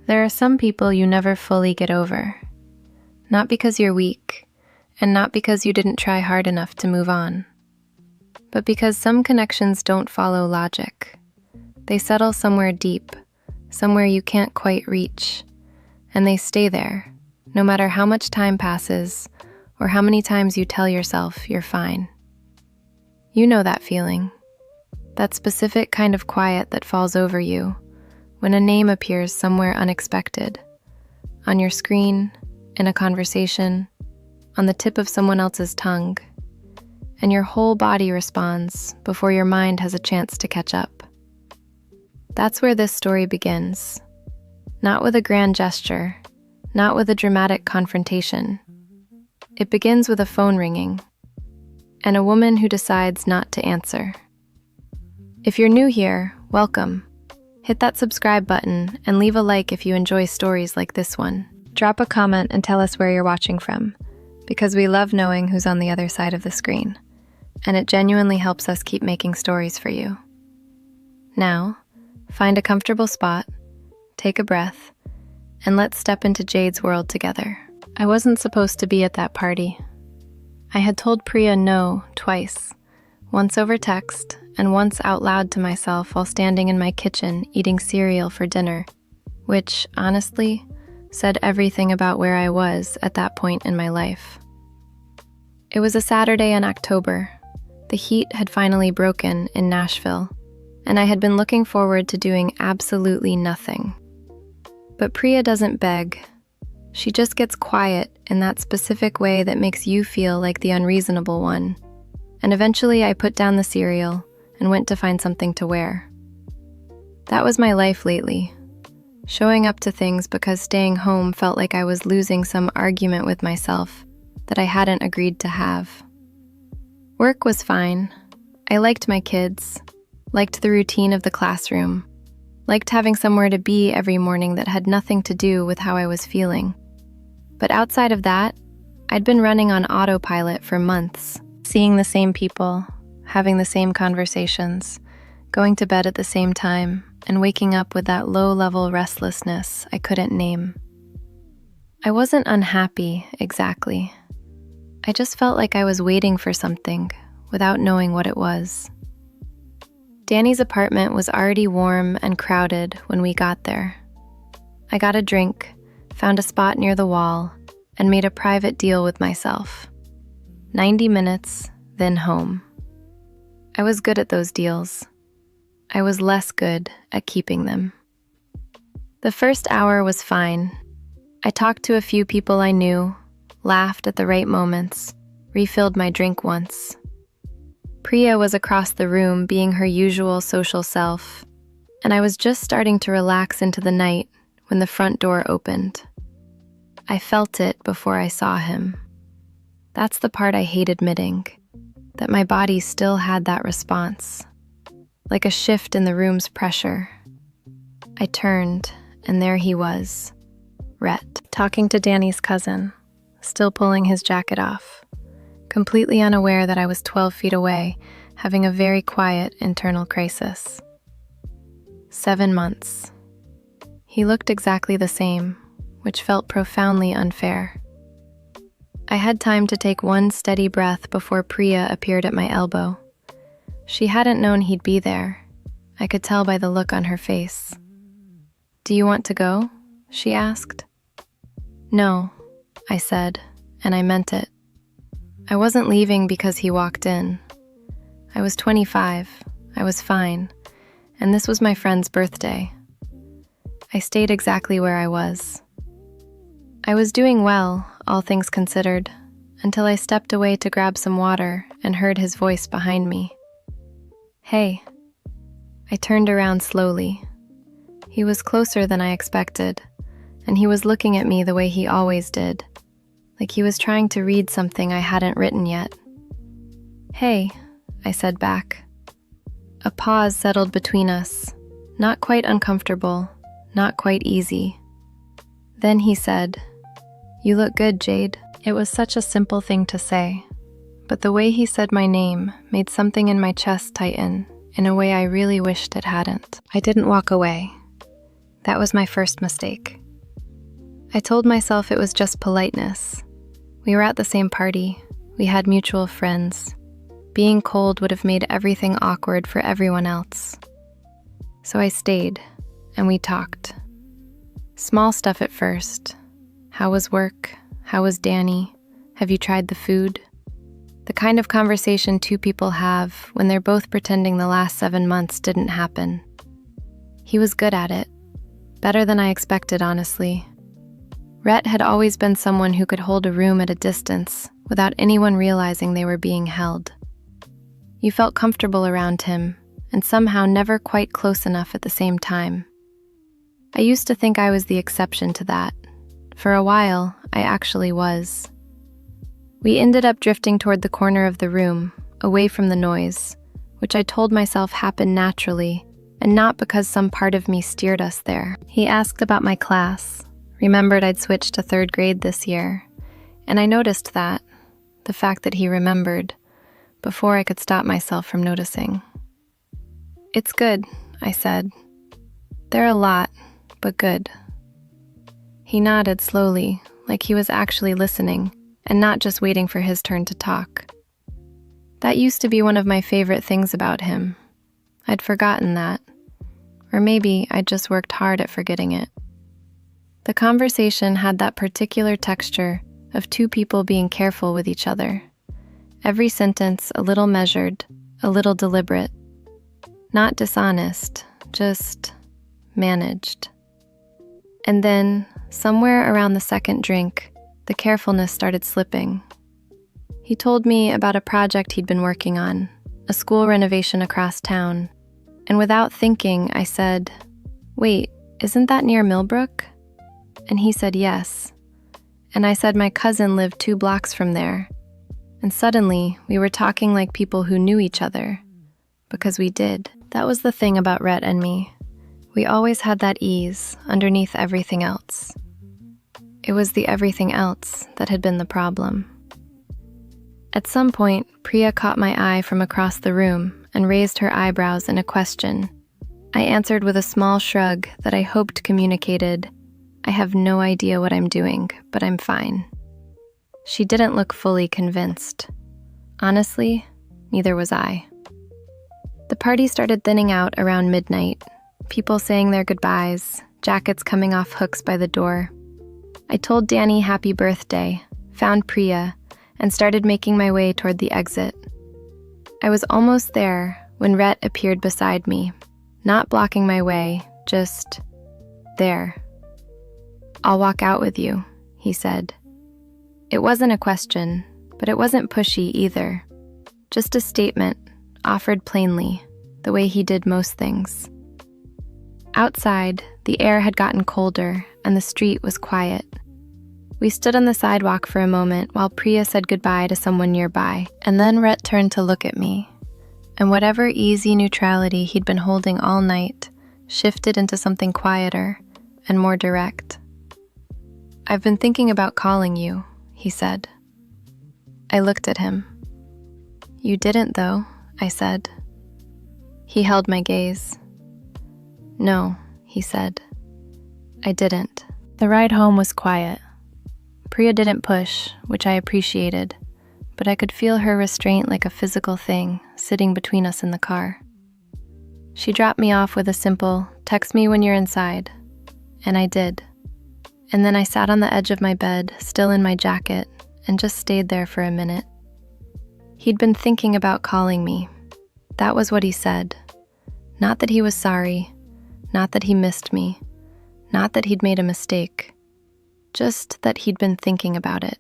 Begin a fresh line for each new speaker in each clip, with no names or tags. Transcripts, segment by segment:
There are some people you never fully get over. Not because you're weak, and not because you didn't try hard enough to move on, but because some connections don't follow logic. They settle somewhere deep, somewhere you can't quite reach, and they stay there, no matter how much time passes or how many times you tell yourself you're fine. You know that feeling, that specific kind of quiet that falls over you when a name appears somewhere unexpected, on your screen, in a conversation, on the tip of someone else's tongue, and your whole body responds before your mind has a chance to catch up. That's where this story begins. Not with a grand gesture, not with a dramatic confrontation. It begins with a phone ringing, and a woman who decides not to answer. If you're new here, welcome. Hit that subscribe button and leave a like if you enjoy stories like this one. Drop a comment and tell us where you're watching from, because we love knowing who's on the other side of the screen, and it genuinely helps us keep making stories for you. Now, find a comfortable spot, take a breath, and let's step into Jade's world together. I wasn't supposed to be at that party. I had told Priya no twice, once over text and once out loud to myself while standing in my kitchen eating cereal for dinner, which, honestly, said everything about where I was at that point in my life. It was a Saturday in October. The heat had finally broken in Nashville, and I had been looking forward to doing absolutely nothing. But Priya doesn't beg. She just gets quiet in that specific way that makes you feel like the unreasonable one. And eventually I put down the cereal and went to find something to wear. That was my life lately. Showing up to things because staying home felt like I was losing some argument with myself that I hadn't agreed to have. Work was fine. I liked my kids, liked the routine of the classroom, liked having somewhere to be every morning that had nothing to do with how I was feeling. But outside of that, I'd been running on autopilot for months, seeing the same people, having the same conversations, going to bed at the same time, and waking up with that low-level restlessness I couldn't name. I wasn't unhappy, exactly. I just felt like I was waiting for something without knowing what it was. Danny's apartment was already warm and crowded when we got there. I got a drink, found a spot near the wall, and made a private deal with myself. 90 minutes, then home. I was good at those deals. I was less good at keeping them. The first hour was fine. I talked to a few people I knew, laughed at the right moments, refilled my drink once. Priya was across the room being her usual social self, and I was just starting to relax into the night when the front door opened. I felt it before I saw him. That's the part I hate admitting, that my body still had that response, like a shift in the room's pressure. I turned, and there he was, Rhett, talking to Danny's cousin, still pulling his jacket off, completely unaware that I was 12 feet away, having a very quiet internal crisis. 7 months. He looked exactly the same, which felt profoundly unfair. I had time to take one steady breath before Priya appeared at my elbow. She hadn't known he'd be there. I could tell by the look on her face. "Do you want to go?" she asked. "No," I said, and I meant it. I wasn't leaving because he walked in. I was 25, I was fine, and this was my friend's birthday. I stayed exactly where I was. I was doing well, all things considered, until I stepped away to grab some water and heard his voice behind me. "Hey." I turned around slowly. He was closer than I expected, and he was looking at me the way he always did, like he was trying to read something I hadn't written yet. "Hey," I said back. A pause settled between us, not quite uncomfortable, not quite easy. Then he said, "You look good, Jade." It was such a simple thing to say, but the way he said my name made something in my chest tighten in a way I really wished it hadn't. I didn't walk away. That was my first mistake. I told myself it was just politeness. We were at the same party. We had mutual friends. Being cold would have made everything awkward for everyone else. So I stayed, and we talked. Small stuff at first. How was work? How was Danny? Have you tried the food? The kind of conversation two people have when they're both pretending the last 7 months didn't happen. He was good at it. Better than I expected, honestly. Rhett had always been someone who could hold a room at a distance without anyone realizing they were being held. You felt comfortable around him, and somehow never quite close enough at the same time. I used to think I was the exception to that. For a while, I actually was. We ended up drifting toward the corner of the room, away from the noise, which I told myself happened naturally, and not because some part of me steered us there. He asked about my class, remembered I'd switched to 3rd grade this year, and I noticed that, the fact that he remembered, before I could stop myself from noticing. "It's good," I said. "They're a lot, but good." He nodded slowly, like he was actually listening, and not just waiting for his turn to talk. That used to be one of my favorite things about him. I'd forgotten that. Or maybe I'd just worked hard at forgetting it. The conversation had that particular texture of two people being careful with each other. Every sentence a little measured, a little deliberate. Not dishonest, just managed. And then, somewhere around the second drink, the carefulness started slipping. He told me about a project he'd been working on, a school renovation across town. And without thinking, I said, "Wait, isn't that near Millbrook?" And he said yes. And I said my cousin lived 2 blocks from there. And suddenly, we were talking like people who knew each other. Because we did. That was the thing about Rhett and me. We always had that ease underneath everything else. It was the everything else that had been the problem. At some point, Priya caught my eye from across the room and raised her eyebrows in a question. I answered with a small shrug that I hoped communicated, "I have no idea what I'm doing, but I'm fine." She didn't look fully convinced. Honestly, neither was I. The party started thinning out around midnight, people saying their goodbyes, jackets coming off hooks by the door. I told Danny happy birthday, found Priya, and started making my way toward the exit. I was almost there when Rhett appeared beside me, not blocking my way, just there. "I'll walk out with you," he said. It wasn't a question, but it wasn't pushy either. Just a statement, offered plainly, the way he did most things. Outside, the air had gotten colder and the street was quiet. We stood on the sidewalk for a moment while Priya said goodbye to someone nearby, and then Rhett turned to look at me, and whatever easy neutrality he'd been holding all night shifted into something quieter and more direct. "I've been thinking about calling you," he said. I looked at him. "You didn't, though," I said. He held my gaze. "No," he said. I didn't. The ride home was quiet. Priya didn't push, which I appreciated, but I could feel her restraint like a physical thing sitting between us in the car. She dropped me off with a simple, "Text me when you're inside," and I did. And then I sat on the edge of my bed, still in my jacket, and just stayed there for a minute. He'd been thinking about calling me. That was what he said. Not that he was sorry, not that he missed me, not that he'd made a mistake, just that he'd been thinking about it.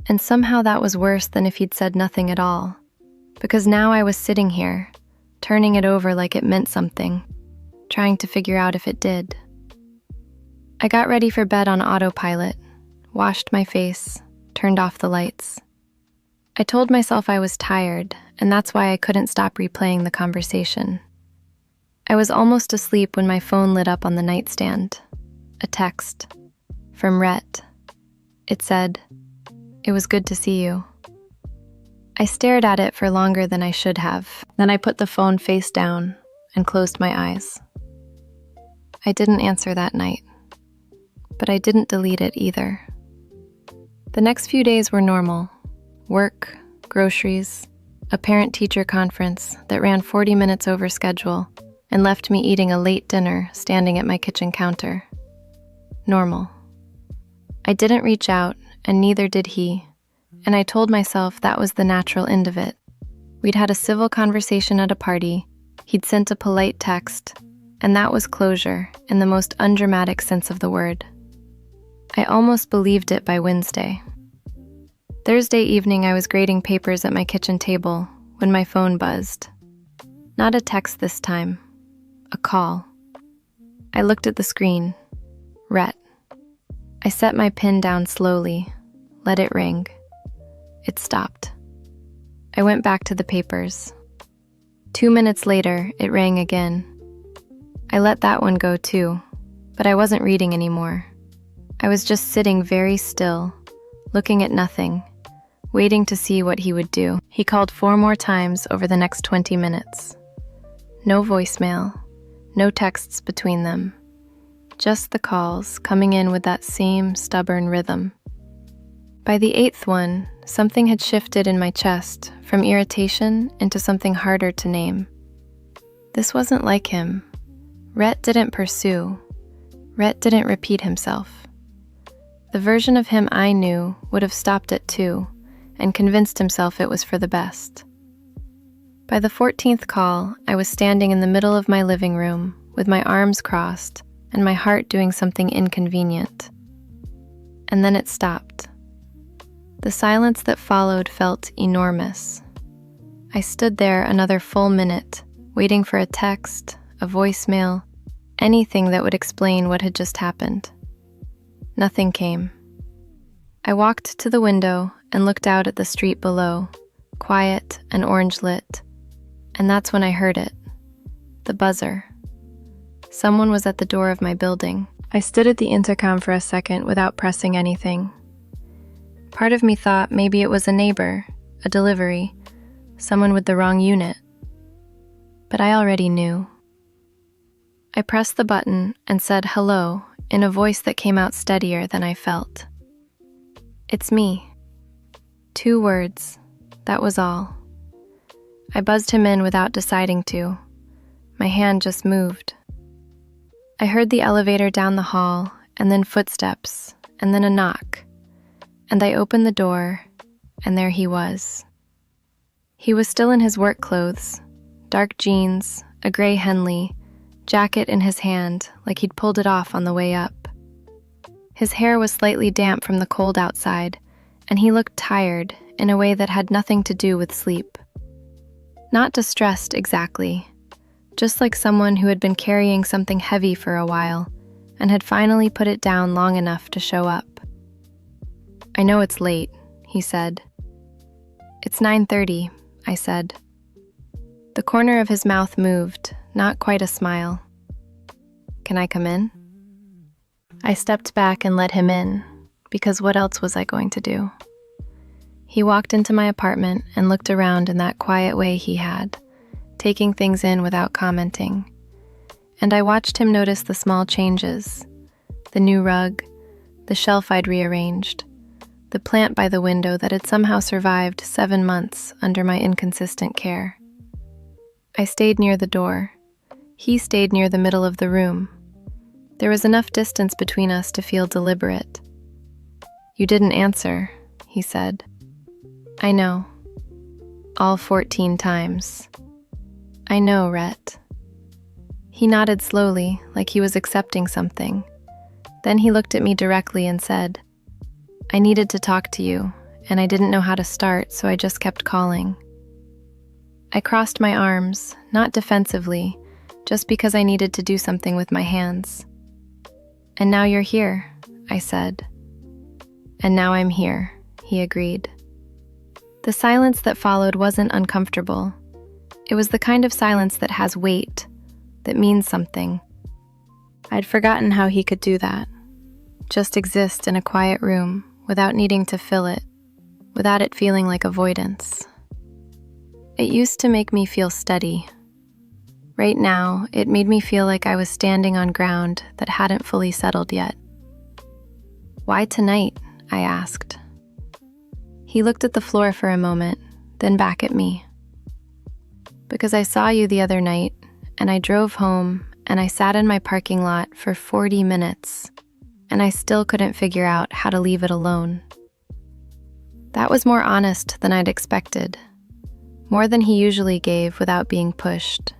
And somehow that was worse than if he'd said nothing at all, because now I was sitting here, turning it over like it meant something, trying to figure out if it did. I got ready for bed on autopilot, washed my face, turned off the lights. I told myself I was tired, and that's why I couldn't stop replaying the conversation. I was almost asleep when my phone lit up on the nightstand. A text. From Rhett. It said, "It was good to see you." I stared at it for longer than I should have. Then I put the phone face down and closed my eyes. I didn't answer that night, but I didn't delete it either. The next few days were normal. Work, groceries, a parent-teacher conference that ran 40 minutes over schedule and left me eating a late dinner standing at my kitchen counter. Normal. I didn't reach out, and neither did he, and I told myself that was the natural end of it. We'd had a civil conversation at a party, he'd sent a polite text, and that was closure in the most undramatic sense of the word. I almost believed it by Wednesday. Thursday evening, I was grading papers at my kitchen table when my phone buzzed. Not a text this time, a call. I looked at the screen. Rhett. I set my pen down slowly, let it ring. It stopped. I went back to the papers. 2 minutes later, it rang again. I let that one go too, but I wasn't reading anymore. I was just sitting very still, looking at nothing, waiting to see what he would do. He called 4 more times over the next 20 minutes. No voicemail, no texts between them. Just the calls coming in with that same stubborn rhythm. By the 8th one, something had shifted in my chest from irritation into something harder to name. This wasn't like him. Rhett didn't pursue. Rhett didn't repeat himself. The version of him I knew would have stopped at 2 and convinced himself it was for the best. By the 14th call, I was standing in the middle of my living room with my arms crossed and my heart doing something inconvenient. And then it stopped. The silence that followed felt enormous. I stood there another full minute, waiting for a text, a voicemail, anything that would explain what had just happened. Nothing came. I walked to the window and looked out at the street below, quiet and orange lit. And that's when I heard it. The buzzer. Someone was at the door of my building. I stood at the intercom for a second without pressing anything. Part of me thought maybe it was a neighbor, a delivery, someone with the wrong unit. But I already knew. I pressed the button and said hello in a voice that came out steadier than I felt. It's me. 2 words, that was all. I buzzed him in without deciding to. My hand just moved. I heard the elevator down the hall, and then footsteps, and then a knock. And I opened the door, and there he was. He was still in his work clothes, dark jeans, a gray Henley, jacket in his hand like he'd pulled it off on the way up. His hair was slightly damp from the cold outside, and he looked tired in a way that had nothing to do with sleep. Not distressed exactly, just like someone who had been carrying something heavy for a while and had finally put it down long enough to show up. I know it's late, he said. It's 9:30, I said. The corner of his mouth moved, not quite a smile. Can I come in? I stepped back and let him in, because what else was I going to do? He walked into my apartment and looked around in that quiet way he had, taking things in without commenting. And I watched him notice the small changes, the new rug, the shelf I'd rearranged, the plant by the window that had somehow survived 7 months under my inconsistent care. I stayed near the door. He stayed near the middle of the room. There was enough distance between us to feel deliberate. You didn't answer, he said. I know. All 14 times. I know, Rhett. He nodded slowly, like he was accepting something. Then he looked at me directly and said, I needed to talk to you, and I didn't know how to start, so I just kept calling. I crossed my arms, not defensively, just because I needed to do something with my hands. And now you're here, I said. And now I'm here, he agreed. The silence that followed wasn't uncomfortable. It was the kind of silence that has weight, that means something. I'd forgotten how he could do that. Just exist in a quiet room without needing to fill it, without it feeling like avoidance. It used to make me feel steady. Right now, it made me feel like I was standing on ground that hadn't fully settled yet. "Why tonight?" I asked. He looked at the floor for a moment, then back at me. "Because I saw you the other night, and I drove home, and I sat in my parking lot for 40 minutes, and I still couldn't figure out how to leave it alone." That was more honest than I'd expected, more than he usually gave without being pushed.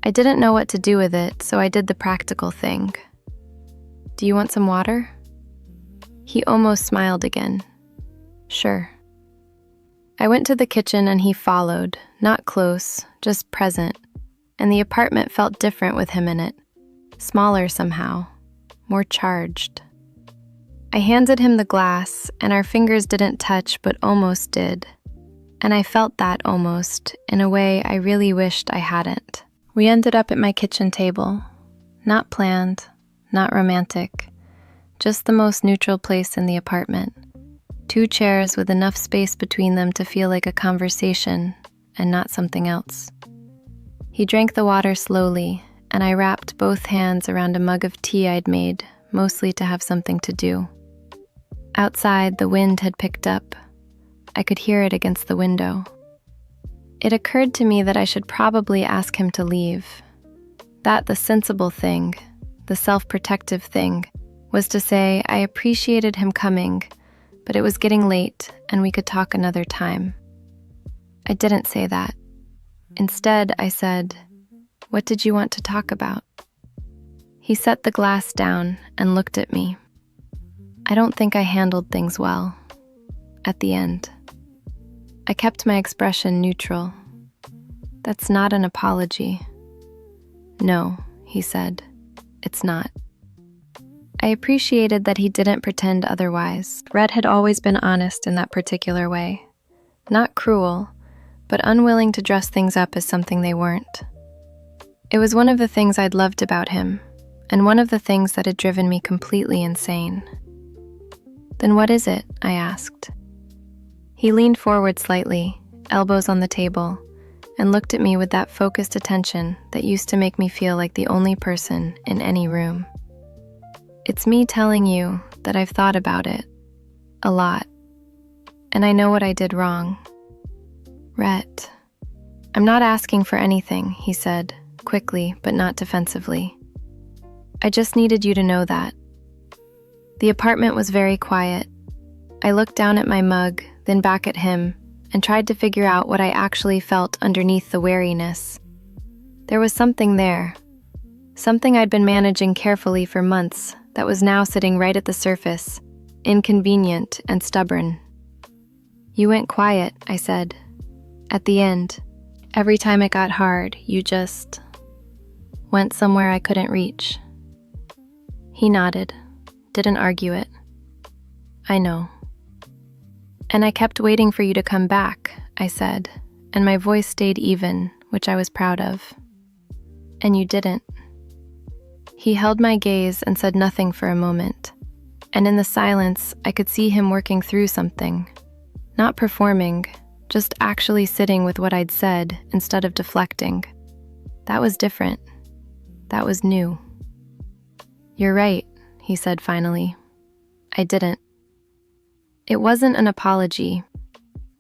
I didn't know what to do with it, so I did the practical thing. "Do you want some water?" He almost smiled again. "Sure." I went to the kitchen and he followed, not close, just present, and the apartment felt different with him in it, smaller somehow, more charged. I handed him the glass, and our fingers didn't touch but almost did, and I felt that almost in a way I really wished I hadn't. We ended up at my kitchen table, not planned, not romantic, just the most neutral place in the apartment. 2 chairs with enough space between them to feel like a conversation and not something else. He drank the water slowly, and I wrapped both hands around a mug of tea I'd made, mostly to have something to do. Outside, the wind had picked up. I could hear it against the window. It occurred to me that I should probably ask him to leave. That the sensible thing, the self-protective thing, was to say I appreciated him coming, but it was getting late and we could talk another time. I didn't say that. Instead, I said, "What did you want to talk about?" He set the glass down and looked at me. I don't think I handled things well. At the end, I kept my expression neutral. "That's not an apology." "No," he said, "it's not." I appreciated that he didn't pretend otherwise. Rhett had always been honest in that particular way. Not cruel, but unwilling to dress things up as something they weren't. It was one of the things I'd loved about him, and one of the things that had driven me completely insane. "Then what is it?" I asked. He leaned forward slightly, elbows on the table, and looked at me with that focused attention that used to make me feel like the only person in any room. "It's me telling you that I've thought about it. A lot. And I know what I did wrong." "Rhett, I'm not asking for anything," he said, quickly but not defensively. "I just needed you to know that." The apartment was very quiet. I looked down at my mug, then back at him, and tried to figure out what I actually felt underneath the wariness. There was something there, something I'd been managing carefully for months that was now sitting right at the surface, inconvenient and stubborn. "You went quiet," I said. "At the end, every time it got hard, you just went somewhere I couldn't reach." He nodded, didn't argue it. "I know." "And I kept waiting for you to come back," I said, and my voice stayed even, which I was proud of. "And you didn't." He held my gaze and said nothing for a moment, and in the silence, I could see him working through something. Not performing, just actually sitting with what I'd said instead of deflecting. That was different. That was new. "You're right," he said finally. "I didn't." It wasn't an apology,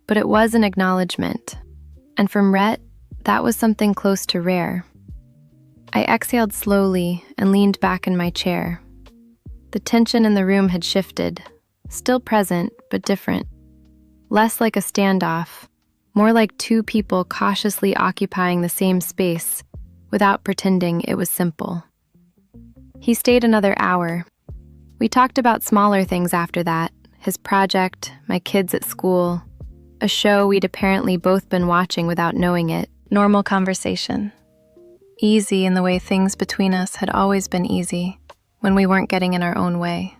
but it was an acknowledgement, and from Rhett, that was something close to rare. I exhaled slowly and leaned back in my chair. The tension in the room had shifted, still present but different. Less like a standoff, more like 2 people cautiously occupying the same space without pretending it was simple. He stayed another hour. We talked about smaller things after that. His project, my kids at school, a show we'd apparently both been watching without knowing it. Normal conversation. Easy in the way things between us had always been easy, when we weren't getting in our own way.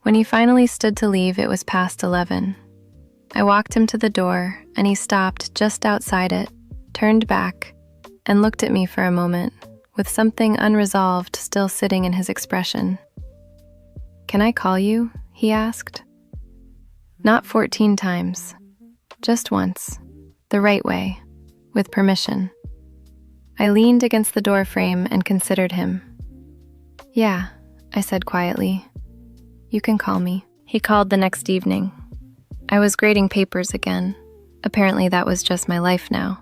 When he finally stood to leave, it was past 11. I walked him to the door, and he stopped just outside it, turned back, and looked at me for a moment, with something unresolved still sitting in his expression. "Can I call you?" he asked. Not 14 times, just once, the right way, with permission. I leaned against the doorframe and considered him. "Yeah," I said quietly. "You can call me." He called the next evening. I was grading papers again. Apparently that was just my life now.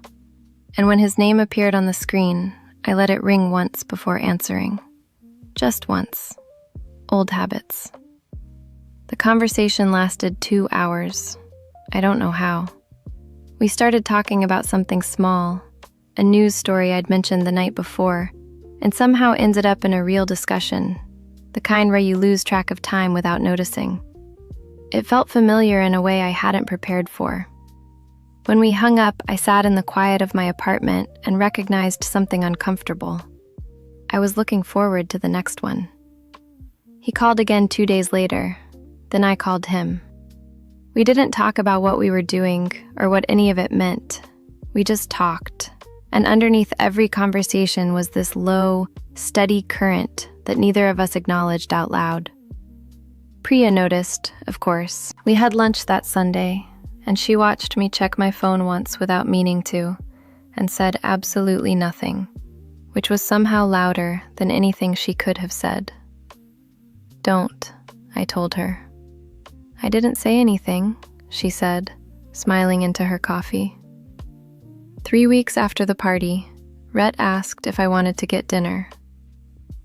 And when his name appeared on the screen, I let it ring once before answering. Just once. Old habits. The conversation lasted 2 hours. I don't know how. We started talking about something small, a news story I'd mentioned the night before, and somehow ended up in a real discussion, the kind where you lose track of time without noticing. It felt familiar in a way I hadn't prepared for. When we hung up, I sat in the quiet of my apartment and recognized something uncomfortable. I was looking forward to the next one. He called again 2 days later. Then I called him. We didn't talk about what we were doing or what any of it meant. We just talked. And underneath every conversation was this low, steady current that neither of us acknowledged out loud. Priya noticed, of course. We had lunch that Sunday, and she watched me check my phone once without meaning to, and said absolutely nothing, which was somehow louder than anything she could have said. "Don't," I told her. "I didn't say anything," she said, smiling into her coffee. 3 weeks after the party, Rhett asked if I wanted to get dinner.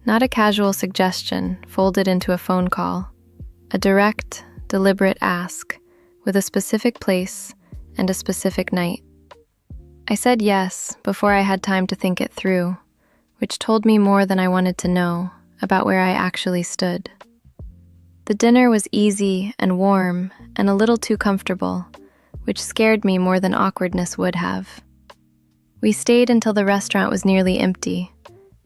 Not a casual suggestion folded into a phone call, a direct, deliberate ask with a specific place and a specific night. I said yes before I had time to think it through, which told me more than I wanted to know about where I actually stood. The dinner was easy and warm and a little too comfortable, which scared me more than awkwardness would have. We stayed until the restaurant was nearly empty,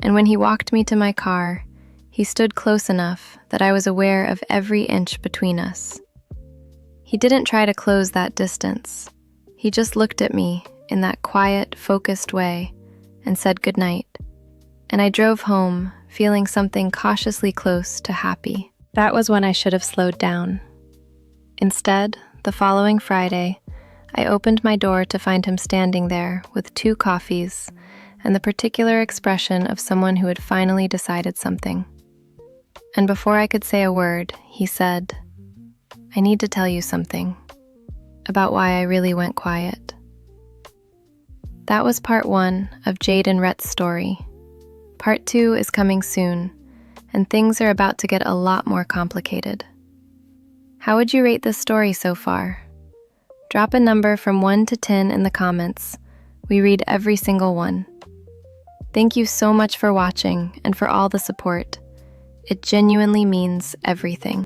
and when he walked me to my car, he stood close enough that I was aware of every inch between us. He didn't try to close that distance. He just looked at me in that quiet, focused way and said goodnight. And I drove home feeling something cautiously close to happy. That was when I should have slowed down. Instead, the following Friday, I opened my door to find him standing there with 2 coffees and the particular expression of someone who had finally decided something. And before I could say a word, he said, "I need to tell you something about why I really went quiet." That was part 1 of Jade and Rhett's story. Part 2 is coming soon, and things are about to get a lot more complicated. How would you rate this story so far? Drop a number from 1 to 10 in the comments. We read every single one. Thank you so much for watching and for all the support. It genuinely means everything.